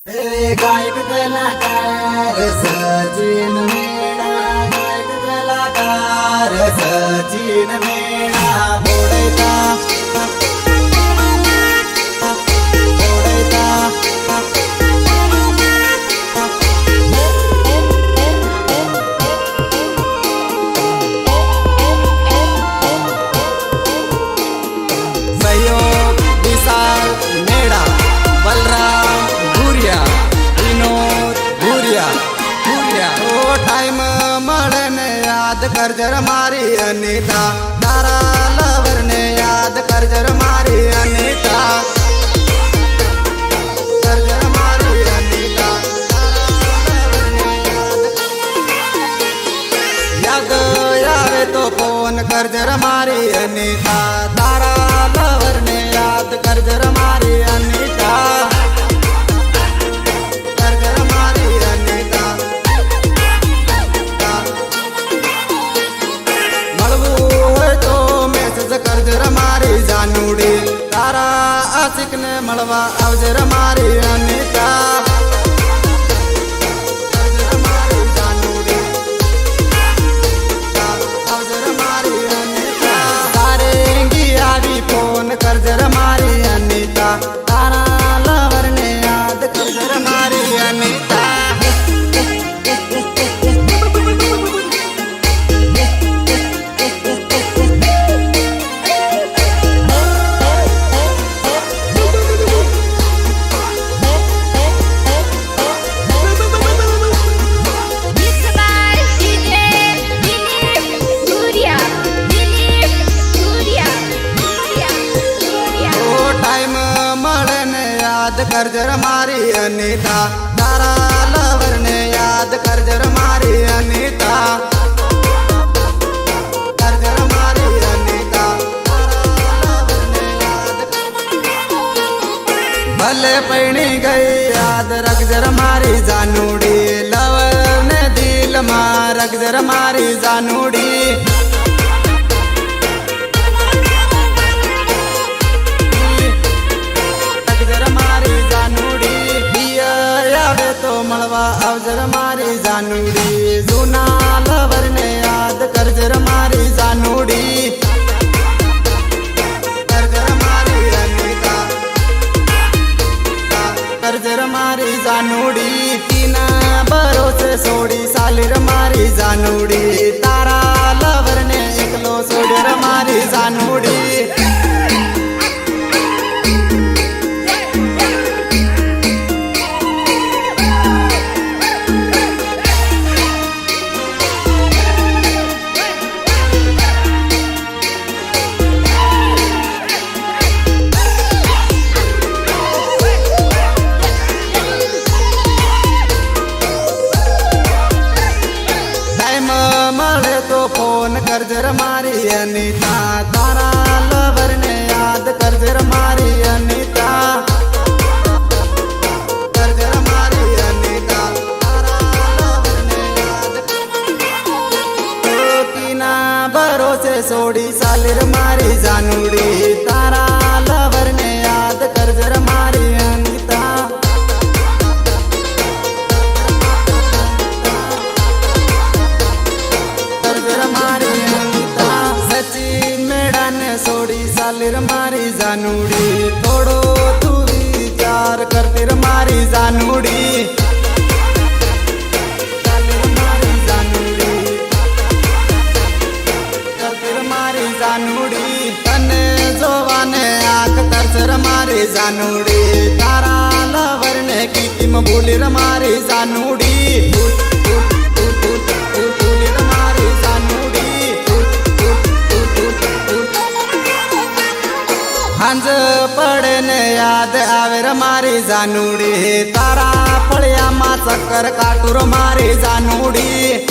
गायक कलाकार सचिन मेळा, गायक कलाकार सचिन मेळा बोडायचा सहयोग विशाल मेळा, बलराम भूरिया, विनोद भूरिया भूरिया। ओ टाइम મળે ને યાદ કરજર મારી અનિતા, તારા લવર ને યાદ કરજર મારી અનિતા, કરજર મારી અનિતા, યાદ આવે તો ફોન કરજર મારી અનિતા, તારા લવર ને યાદ કરજર મારી અનિતા, કરજર મારી અનિતા। મળવું હોય તો મેસેજ કરજર મારી જાનુડી, તારા આશિક ને મળવા આવજર મારી અનિતા, કરજર મારી જાનુડી, આવજર મારી અનિતા। તારે એંગી આવી ફોન કરજર મારી અનિતા, તારા લવર ને યાદ કરજર મારી અનિતા। टाइम મળે ને યાદ કરજર મારી અનિતા, તારા લવર ને યાદ કરજર મારી અનિતા, કરજર મારી અનિતા, તારા લવર ને યાદ। ભલે પૈણી ગઈ યાદ રખજર મારી જાનુડી, લવર ને દિલમાં રખજર મારી જાનુડી, તો મળવા આવજર મારી જાનુડી, જૂના લવર ને યાદ કરજર મારી જાનુડી, કરજર મારી અનિતા, કરજર મારી જાનુડી। તીના ભરોસે છોડી સાલીર મારી જાનુડી, તારા લવર ને એકલો છોડર મારી જાનુડી, મળે તો ફોન કરજર મારી અનિતા, તારા લવર ને યાદ કરજર મારી અનિતા, કરજર મારી અનિતા, તારા લવર ને યાદ। તીના ભરોસે છોડી સાલીર મારી જાનુડી, તારા લવર ને યાદ કરજર મારી અનિતા, છોડી સાલીર મારી જાનુડી, થોડો તું વિચાર કરતી મારી જાનુડી, સાલીર મારી જાનુડી, કરતી મારી જાનુડી। તને જોવાને આંખ તરસર મારી જાનુડી, તારા લવર ને કીર્તિમાં ભૂલી મારી જાનુડી, ભૂલી મારી જાનુડી। હાંજ પડે ને યાદ આવે રે મારી જાનુડી, તારા ફળિયામાં ચક્કર કાટુર મારી જાનુડી,